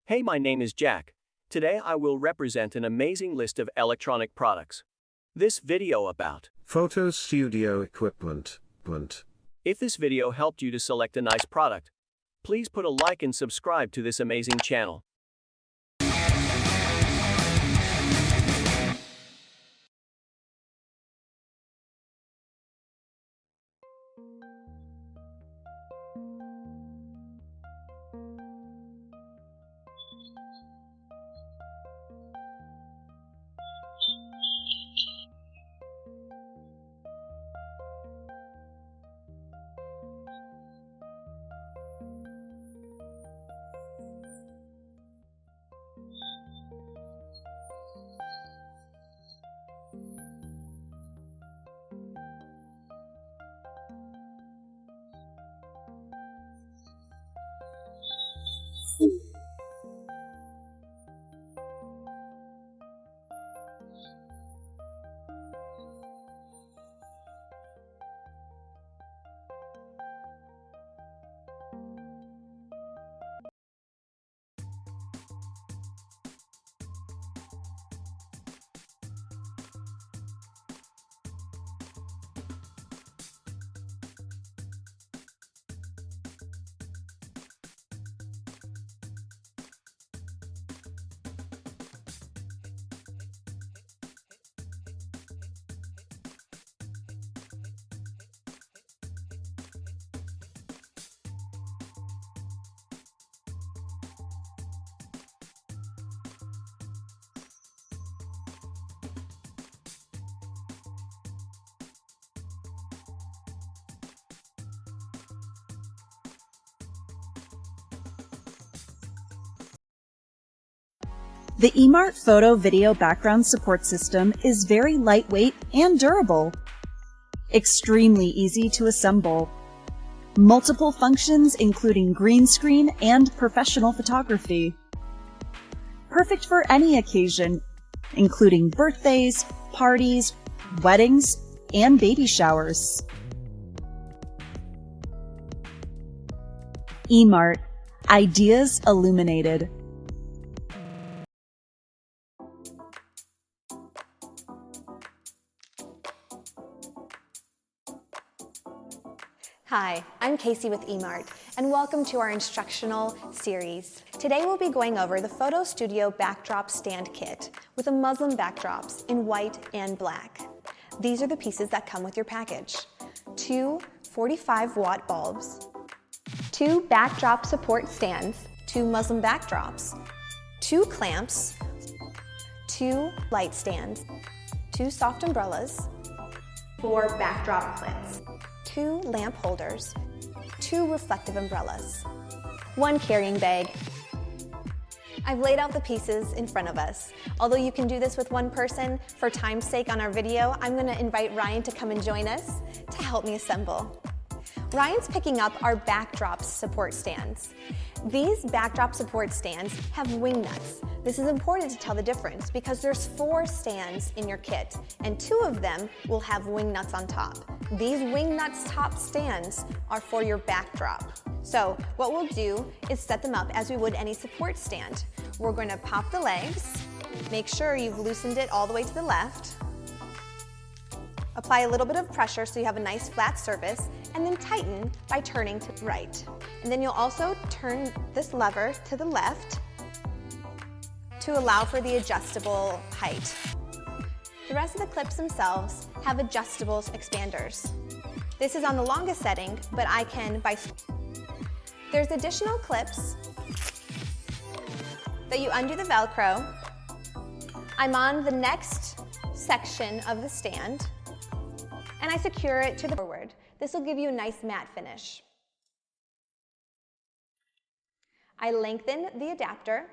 Hey, my name is Jack. Today I will represent an amazing list of electronic products. This video about Photo studio equipment. If this video helped you to select a nice product, please put a like and subscribe to this amazing channel. The EMART Photo Video Background Support System is very lightweight and durable. Extremely easy to assemble. Multiple functions including green screen and professional photography. Perfect for any occasion, including birthdays, parties, weddings, and baby showers. EMART, Ideas Illuminated. Hi, I'm Casey with EMART, and welcome to our instructional series. Today we'll be going over the Photo Studio Backdrop Stand Kit with the muslin backdrops in white and black. These are the pieces that come with your package. 2 45-watt bulbs, 2 backdrop support stands, 2 muslin backdrops, 2 clamps, 2 light stands, 2 soft umbrellas, 4 backdrop clips, 2 lamp holders, 2 reflective umbrellas, 1 carrying bag. I've laid out the pieces in front of us. Although you can do this with one person, for time's sake on our video, I'm going to invite Ryan to come and join us to help me assemble. Ryan's picking up our backdrop support stands. These backdrop support stands have wing nuts. This is important to tell the difference because there's 4 stands in your kit and 2 of them will have wing nuts on top. These wing nuts top stands are for your backdrop. So what we'll do is set them up as we would any support stand. We're going to pop the legs, make sure you've loosened it all the way to the left, apply a little bit of pressure so you have a nice flat surface, and then tighten by turning to the right. And then you'll also turn this lever to the left to allow for the adjustable height. The rest of the clips themselves have adjustable expanders. This is on the longest setting, but I can There's additional clips that you undo the Velcro. I'm on the next section of the stand, and I secure it to the forward. This will give you a nice matte finish. I lengthen the adapter.